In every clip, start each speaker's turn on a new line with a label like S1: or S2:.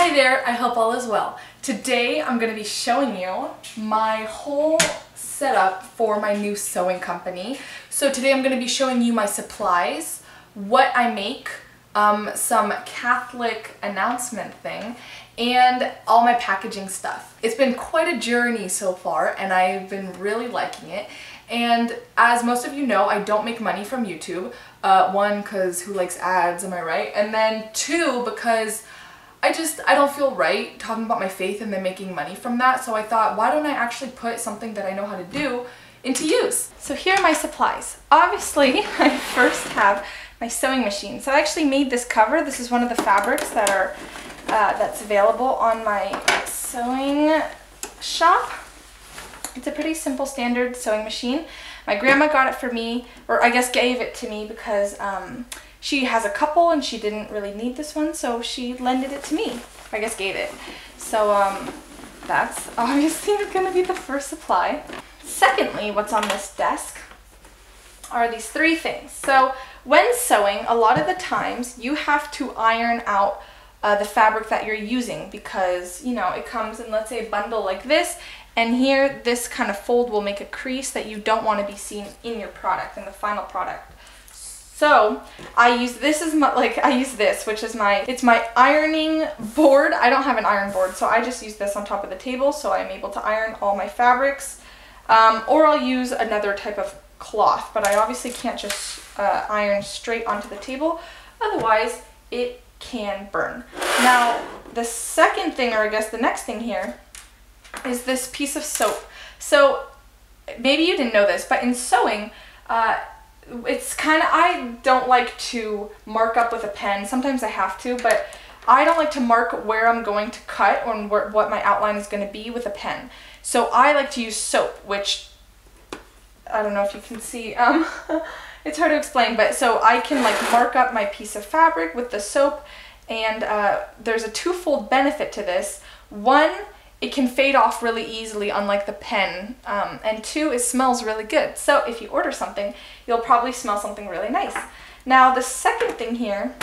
S1: Hi there, I hope all is well. Today I'm going to be showing you my whole setup for my new sewing company. So today I'm going to be showing you my supplies, what I make, some Catholic announcement thing, and all my packaging stuff. It's been quite a journey so far and I've been really liking it. And as most of you know, I don't make money from YouTube. One, because who likes ads, am I right? And then two, because I don't feel right talking about my faith and then making money from that. So I thought, why don't I actually put something that I know how to do into use? So here are my supplies. Obviously, I first have my sewing machine. So I actually made this cover. This is one of the fabrics that are that's available on my sewing shop. It's a pretty simple standard sewing machine. My grandma got it for me, or I guess gave it to me because she has a couple and she didn't really need this one, so she lended it to me. I guess gave it. So that's obviously going to be the first supply. Secondly, what's on this desk are these three things. So when sewing, a lot of the times you have to iron out the fabric that you're using because, you know, it comes in, let's say, a bundle like this, and here this kind of fold will make a crease that you don't want to be seen in your product, in the final product. So I use this as my, I use this, which is it's my ironing board. I don't have an iron board, so I just use this on top of the table so I'm able to iron all my fabrics. Or I'll use another type of cloth, but I obviously can't just iron straight onto the table, otherwise it can burn. Now the second thing, or I guess the next thing here, is this piece of soap. So maybe you didn't know this, but in sewing, it's kind of, I don't like to mark up with a pen. Sometimes I have to, but I don't like to mark where I'm going to cut or what my outline is going to be with a pen. So I like to use soap, which I don't know if you can see. It's hard to explain, but so I can mark up my piece of fabric with the soap, and there's a twofold benefit to this. One, it can fade off really easily, unlike the pen, and two, it smells really good. So if you order something, you'll probably smell something really nice. Now the second thing here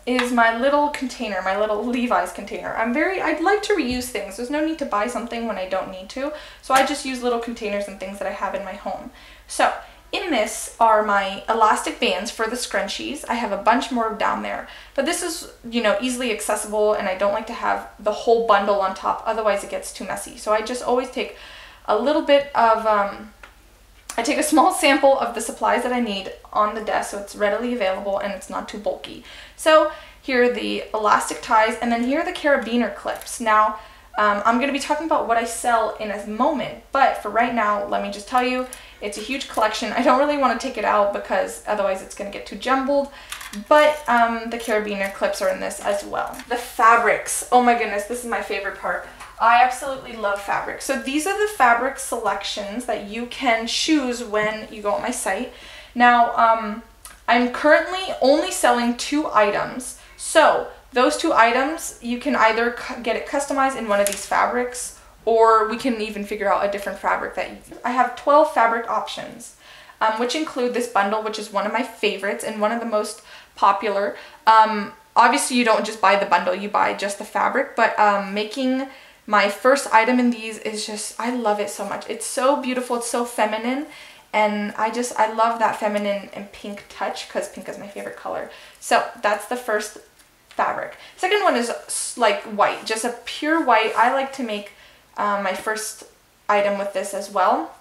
S1: is my little container, my little Levi's container. I'd like to reuse things. There's no need to buy something when I don't need to, so I just use little containers and things that I have in my home. So in this are my elastic bands for the scrunchies. I have a bunch more down there, but this is, you know, easily accessible, and I don't like to have the whole bundle on top, otherwise it gets too messy. So I just always take a little bit of, I take a small sample of the supplies that I need on the desk so it's readily available and it's not too bulky. So here are the elastic ties, and then here are the carabiner clips. Now, I'm going to be talking about what I sell in a moment, but for right now, let me just tell you, it's a huge collection. I don't really want to take it out because otherwise it's going to get too jumbled, but the carabiner clips are in this as well. The fabrics, oh my goodness, this is my favorite part. I absolutely love fabric. So these are the fabric selections that you can choose when you go on my site. Now, I'm currently only selling 2 items, so those 2 items, you can either get it customized in one of these fabrics, or we can even figure out a different fabric that I have 12 fabric options, which include this bundle, which is one of my favorites and one of the most popular. Obviously, you don't just buy the bundle, you buy just the fabric, but making my first item in these is just, I love it so much. It's so beautiful, it's so feminine, and I love that feminine and pink touch because pink is my favorite color. So that's the first fabric. Second one is like white, just a pure white. I like to make my first item with this as well.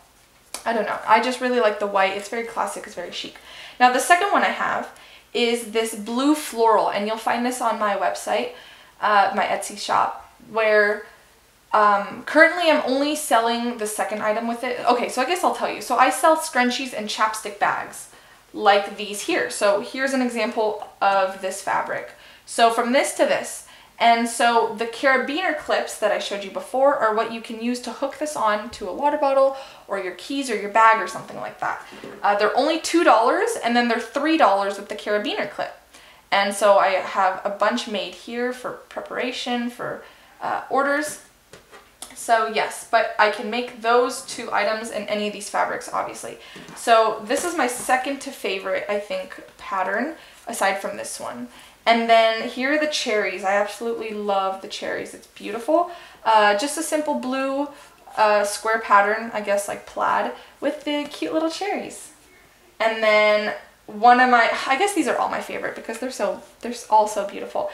S1: I don't know, I just really like the white. It's very classic, it's very chic. Now the second one I have is this blue floral, and you'll find this on my website, my Etsy shop, where currently I'm only selling the second item with it. Okay, so I guess I'll tell you. So I sell scrunchies and chapstick bags like these here. So here's an example of this fabric. So from this to this. And so the carabiner clips that I showed you before are what you can use to hook this on to a water bottle or your keys or your bag or something like that. They're only $2, and then they're $3 with the carabiner clip. And so I have a bunch made here for preparation, for orders. So yes, but I can make those 2 items in any of these fabrics, obviously. So this is my second to favorite, I think, pattern, aside from this one. And then here are the cherries. I absolutely love the cherries. It's beautiful. Just a simple blue square pattern, I guess like plaid, with the cute little cherries. And then one of my, I guess these are all my favorite because they're all so beautiful,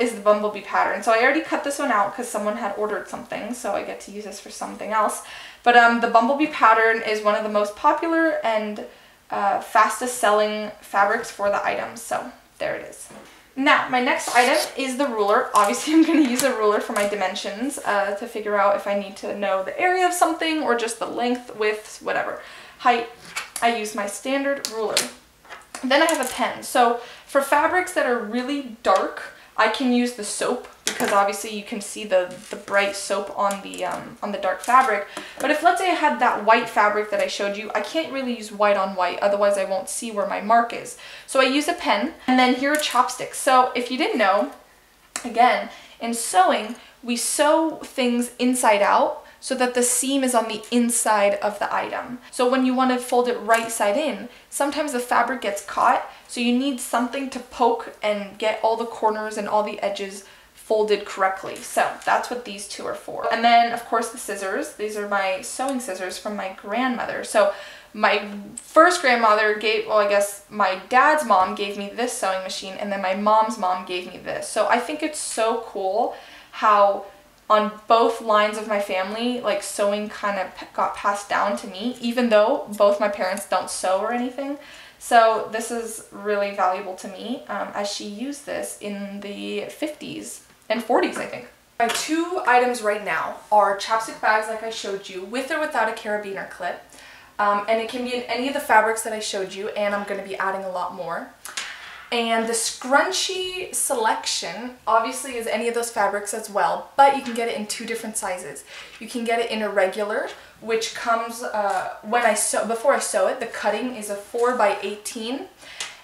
S1: is the bumblebee pattern. So I already cut this one out because someone had ordered something, so I get to use this for something else. But the bumblebee pattern is one of the most popular and fastest selling fabrics for the items. So there it is. Now, my next item is the ruler. Obviously, I'm going to use a ruler for my dimensions to figure out if I need to know the area of something or just the length, width, whatever. Height. I use my standard ruler. Then I have a pen. So for fabrics that are really dark, I can use the soap because obviously you can see the bright soap on the dark fabric. But if, let's say I had that white fabric that I showed you, I can't really use white on white, otherwise I won't see where my mark is. So I use a pen, and then here are chopsticks. So if you didn't know, again, in sewing, we sew things inside out so that the seam is on the inside of the item. So when you want to fold it right side in, sometimes the fabric gets caught, so you need something to poke and get all the corners and all the edges folded correctly. So that's what these two are for. And then of course the scissors. These are my sewing scissors from my grandmother. So my first grandmother gave, well, I guess my dad's mom gave me this sewing machine, and then my mom's mom gave me this. So I think it's so cool how on both lines of my family, like sewing kind of got passed down to me, even though both my parents don't sew or anything. So this is really valuable to me, as she used this in the 50s and 40s, I think. My two items right now are chapstick bags like I showed you, with or without a carabiner clip. And it can be in any of the fabrics that I showed you, and I'm going to be adding a lot more. And the scrunchie selection obviously is any of those fabrics as well, but you can get it in two different sizes. You can get it in a regular, which comes before I sew it. The cutting is a 4x18,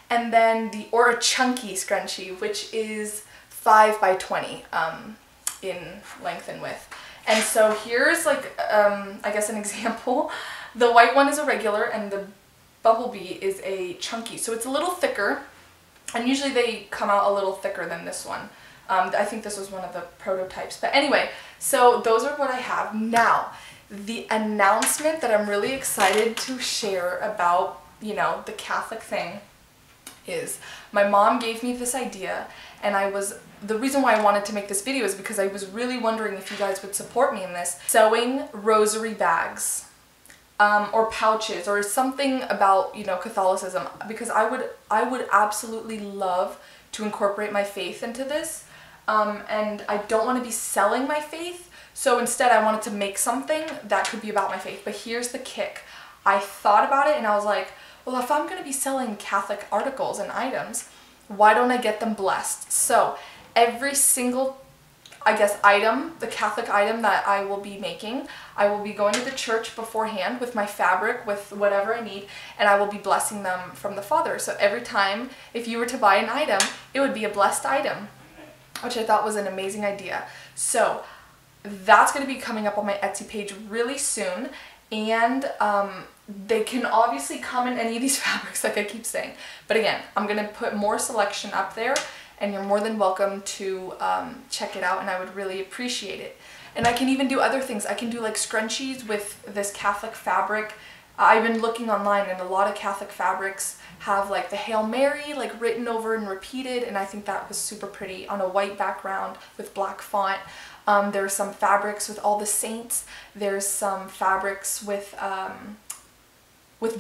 S1: and then or a chunky scrunchie, which is 5x20 in length and width. And so here's like I guess an example. The white one is a regular, and the bumblebee is a chunky, so it's a little thicker. And usually they come out a little thicker than this one. I think this was one of the prototypes. But anyway, so those are what I have. Now, the announcement that I'm really excited to share about, you know, the Catholic thing is my mom gave me this idea, and the reason why I wanted to make this video is because I was really wondering if you guys would support me in this. Sewing rosary bags. Or pouches, or something about, you know, Catholicism, because I would absolutely love to incorporate my faith into this, and I don't want to be selling my faith, so instead I wanted to make something that could be about my faith. But here's the kick. I thought about it and I was like, well, if I'm going to be selling Catholic articles and items, why don't I get them blessed? So every single, I guess, item, the Catholic item that I will be making, I will be going to the church beforehand with my fabric, with whatever I need, and I will be blessing them from the Father. So every time, if you were to buy an item, it would be a blessed item, which I thought was an amazing idea. So that's going to be coming up on my Etsy page really soon, and they can obviously come in any of these fabrics, like I keep saying. But again, I'm going to put more selection up there, and you're more than welcome to check it out, and I would really appreciate it. And I can even do other things. I can do like scrunchies with this Catholic fabric. I've been looking online, and a lot of Catholic fabrics have like the Hail Mary like written over and repeated, and I think that was super pretty on a white background with black font. There are some fabrics with all the saints. There's some fabrics with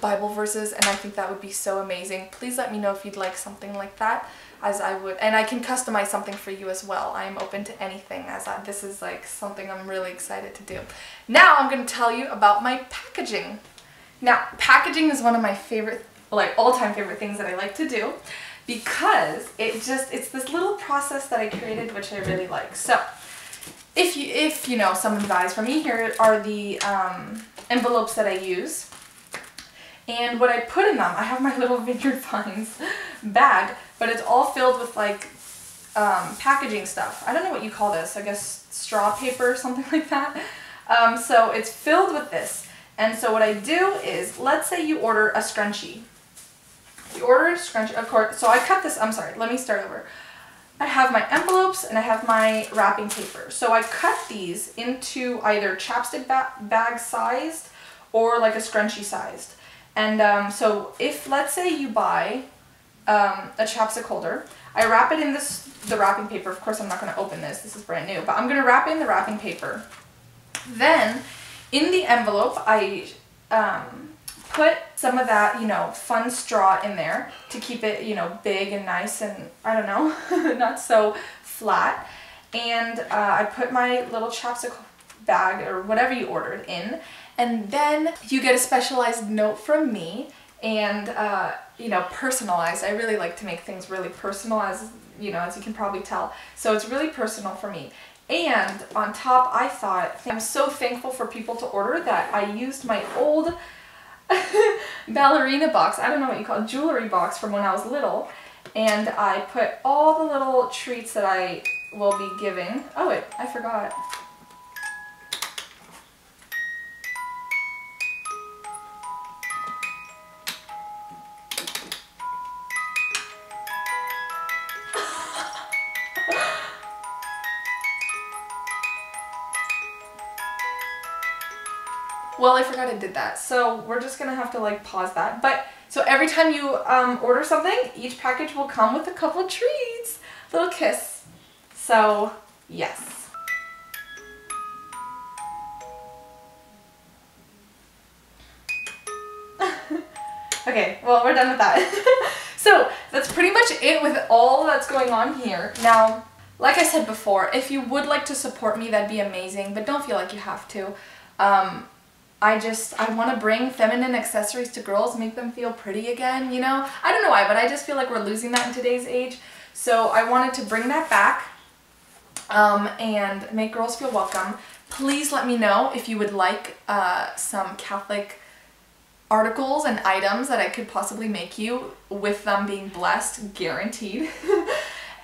S1: Bible verses, and I think that would be so amazing. Please let me know if you'd like something like that, as I would, and I can customize something for you as well. I am open to anything, as this is like something I'm really excited to do. Now I'm going to tell you about my packaging. Now, packaging is one of my favorite, like all-time favorite things that I like to do, because it's this little process that I created, which I really like. So if you know, someone buys from me, here are the envelopes that I use. And what I put in them, I have my little Vineyard Vines bag, but it's all filled with like packaging stuff. I don't know what you call this, I guess straw paper or something like that. So it's filled with this. And so what I do is, let's say you order a scrunchie. you order a scrunchie, of course. So I cut this, I'm sorry, let me start over. I have my envelopes and I have my wrapping paper. So I cut these into either chapstick bag sized or like a scrunchie sized. And so if, let's say you buy a chapstick holder, I wrap it in the wrapping paper. Of course, I'm not going to open this. This is brand new. But I'm going to wrap it in the wrapping paper. Then, in the envelope, I put some of that, you know, fun straw in there to keep it, you know, big and nice and, I don't know, not so flat. And I put my little chapstick bag or whatever you ordered in. And then you get a specialized note from me and, you know, personalized. I really like to make things really personal, as you know, as you can probably tell. So it's really personal for me. And on top, I thought, I'm so thankful for people to order that I used my old ballerina box, I don't know what you call it, jewelry box from when I was little, and I put all the little treats that I will be giving. Oh wait, I forgot. Well, I forgot I did that, so we're just gonna have to like pause that. But so every time you order something, each package will come with a couple of treats, little kiss. So yes. Okay, well, we're done with that. So that's pretty much it with all that's going on here. Now, like I said before, if you would like to support me, that'd be amazing, but don't feel like you have to. I want to bring feminine accessories to girls, make them feel pretty again, you know? I don't know why, but I just feel like we're losing that in today's age. So I wanted to bring that back and make girls feel welcome. Please let me know if you would like some Catholic articles and items that I could possibly make you with them being blessed, guaranteed.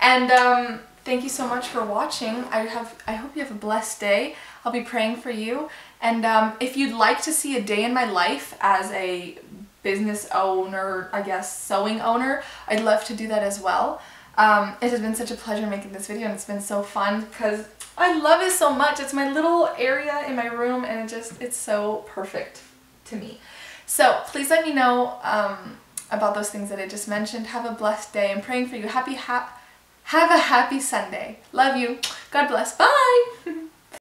S1: And thank you so much for watching. I hope you have a blessed day. I'll be praying for you. And if you'd like to see a day in my life as a business owner, I guess sewing owner, I'd love to do that as well. It has been such a pleasure making this video, and it's been so fun because I love it so much. It's my little area in my room, and it's so perfect to me. So please let me know about those things that I just mentioned. Have a blessed day. I'm praying for you. Have a happy Sunday. Love you. God bless. Bye.